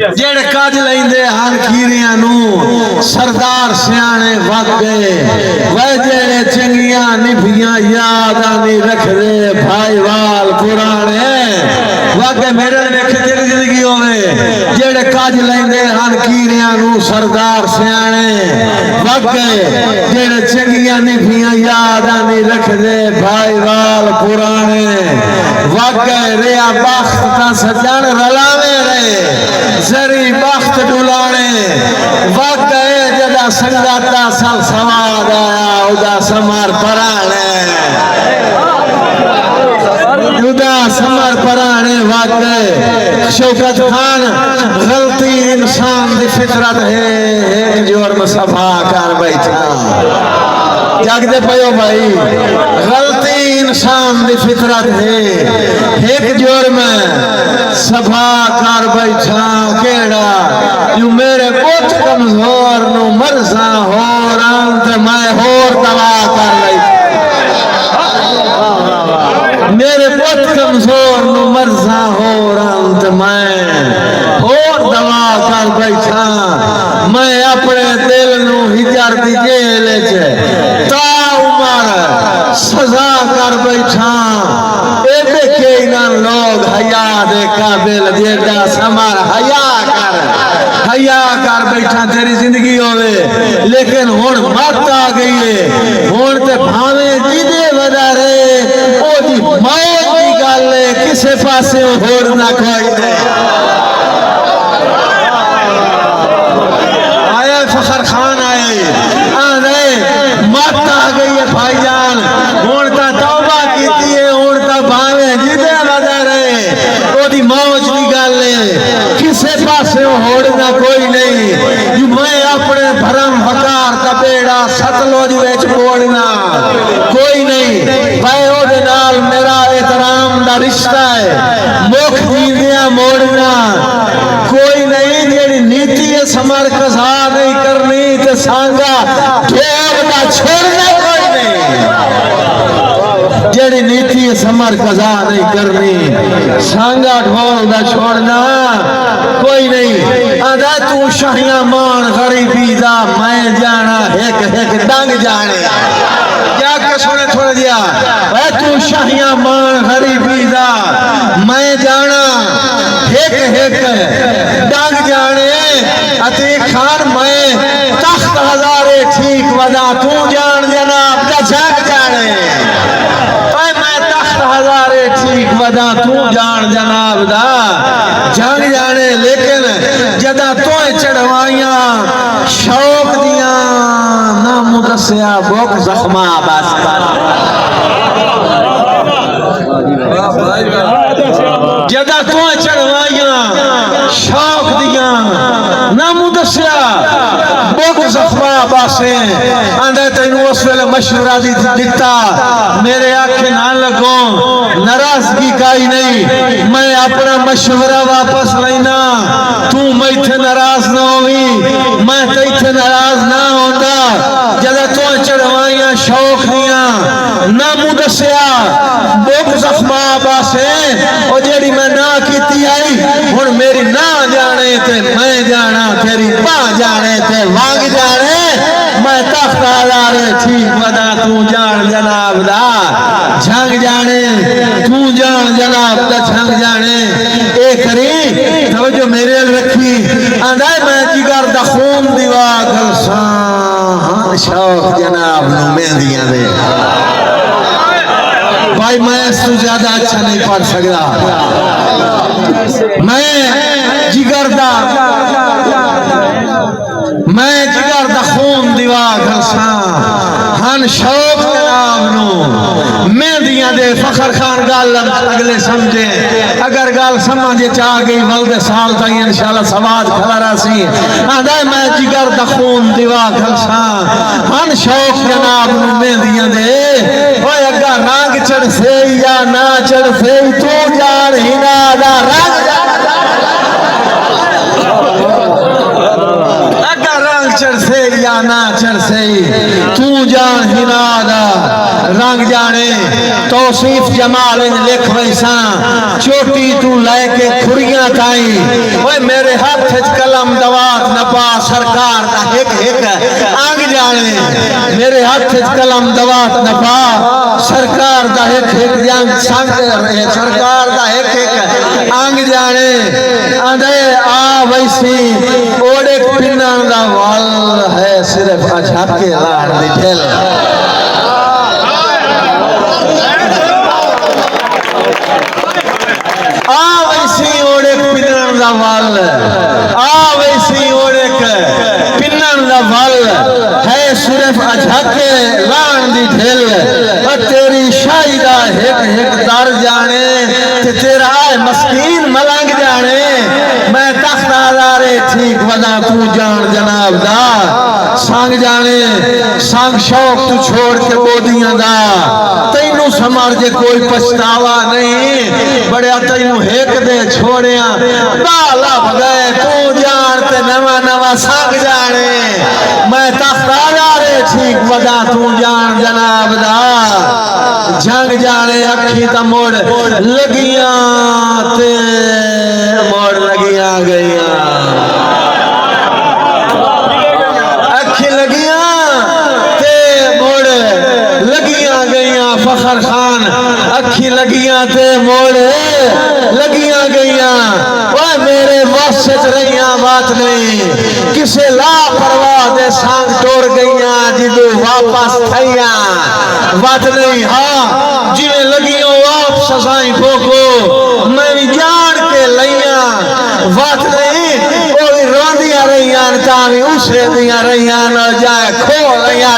جڑے کج لیندے ہن کھیریاں نو سردار سیانے وگ گئے وہ جڑے چنگیاں نبھیاں یاداں نہیں رکھ دے بھائی وال پرانے وگ میرے ویکھ تیری زندگی ہوے جڑے کج لیندے ہن کھیریاں نو سردار سیانے وگ گئے جڑے چنگیاں نبھیاں یاداں نہیں رکھ دے بھائی وال پرانے وگ گئے ریا بخت تا سجن رلاوے رہے زری بخت ڈولانے وگ گئے جدا سنگاتا سب سواد آیا ادا سمر پرانے جدا سمر پرانے وگ گئے شوکت خان غلطی انسان دی فطرت ہے ایک جرم صفا کر بیٹھا جگ دے پیو بھائی غلطی انسان دی فطرت ہے ایک جرم صفا کر بیٹھا کیڑا جو میرے پوت کمزور نو مرزا ہو رانت میں ہور دوا کر بیٹھا میرے پوت کمزور نو مرزا ہو رانت میں ہور دوا کر بیٹھا میں اپنے دل نو ہجر دی جیل چ تا عمر سزا کر بیٹھا اے دیکھے انہاں لوگ حیا دے قابل جیڑا سمر حیا کر بیٹھا تیری زندگی ہوئے لیکن ہن مت آ گئی ہے ہن تے بھاویں جدے ودا رہے او دی موت دی گل ہے کسے پاسے ہور نہ کوئی نہیں آئے فخر خان آئے مت آ گئی ہے بھائی جان ہن تا توبہ کیتی ہے ہن تا بھاویں جدے ودا رہے او دی موت دی گل ہے کسے پاسے ہور نہ کوئی نہیں جو میں اپنے بھرم بکار کا بیڑا ستلوج وچ موڑنا کوئی نہیں بھائی او دے نال میرا احترام دا رشتہ ہے مکھ جیندیاں موڑنا کوئی نہیں جیڑی نیتی ہے سمر قضا نہیں کرنی تے سانگا ڈھول دا چھوڑنا کوئی نہیں جیڑی نیتی ہے سمر قضا نہیں کرنی سانگا ڈھول دا چھوڑنا کوئی نہیں آدھا تو شاہیاں مان غریبی دا میں جانا ایک ڈنگ جانے کیا کہ سنے تھوڑا دیا اے تو شاہیاں مان غریبی دا میں جانا ایک ڈنگ جانے اتی خان میں تخت ہزارے ٹھیک ودا تو جان جناب دا جھاگ جانے میں تخت ہزارے ٹھیک ودا تو جان جناب دا جھاگ جانے لیکن جدا تویں چڑھوائیاں شوق دیاں نام دسیا بوک زخمہ بس جدا تویں چڑھوائیاں شوق دیاں نام دسیا بوک زخمہ باسیں آندھے تینو اس ویلے مشورہ دیتا میرے آنکھیں نہ لگوں ناراضگی کائی نہیں میں اپنا مشورہ واپس لینا تو میں تھے ناراض نہ ہوئی میں تیتھے ناراض نہ ہوتا جدہ تو چڑھوائیاں شوق دیاں نامو دسیا بوک زخمہ باسیں اور جیڑی میں نہ کیتی آئی اور میری نہ جانے تے میں جانا تیری پا جانے تے وانگ جانے میں تخت آدارے ٹھیک ودا تو جان جناب دا جھنگ جانے تو جان جناب دا جھنگ جانے اے کری توجہ میرے رکھی آندھائے میں جگر دا خون دیوا گلسان شوق جناب نو مہندیاں دے بھائی میں اس تو زیادہ اچھا نہیں پڑھ سکتا میں جگر دا خون دیوا گھرساں ہن شوق جناب نو مہندیاں دے فخر خان گال اگلے سمجھیں اگر گال سمجھے چاہ گئی ولد سال تائی انشاءاللہ سواد کھلا راسی آدھائے میں جگر دا خون دیوا گھرساں ہن شوق جناب نو مہندیاں دے اوہ اگا رنگ چڑھ سے یا نہ چڑھ سے تو جان ہی نہ دا رنگ اگر رنگ چڑھ سے یا نہ چڑھ سے تو جان ہی نہ دا رنگ جانے توصیف جمال لکھ ویساں چوٹی تو لے کے کھڑیاں تائیں اوے میرے ہاتھ قلم دوات نپا سرکار دا ہک ہک انگ جانے میرے ہاتھ قلم دوات نپا سرکار دا ہک ہک جنگ سنگ سرکار دا ہک ہک انگ جانے اندے آ ویسی اوڑے پنن دا وال ہے صرف اچھا کے لاڑ دی ڈھل ویسی اوڑے پنن دا وال ویسی اوڑے پنن دا وال ہے صرف اجھکے لان دی ڈھل تیری شاہی دا ہک ہک در جانے تے تیرا مسکین ملنگ جانے میں تخت آزارے ٹھیک ودا تو جان جناب دا سانگ جانے سانگ شوق تو چھوڑ کے بودیاں دا تینوں سمار جے کوئی پچھتاوا نہیں بڑے تینوں ہیک دے چھوڑیاں بالا بگئے تو جان تے نوا نوا سانگ جانے میں تخت آزارے ٹھیک ودا تو جان جناب دا جنگ جانے اکھی تا موڑ لگیاں تے موڑ لگیاں گئیاں اکھی لگیاں تے موڑ لگیاں گئیاں فخر خان اکھی لگیاں تے موڑ لگیاں گئیاں وہ میرے واسط رہیاں بات نہیں کسے لا پرواہ دے سانگ ٹور گئیاں جدو واپس تھائیاں بات نہیں ہاں جنہیں لگیوں آپ سزائیں پوکو میں بھی جان کے لئیاں بات نہیں کوئی روندیاں رہیاں تاوی اسے دیاں رہیاں نہ جائے کھو رہیاں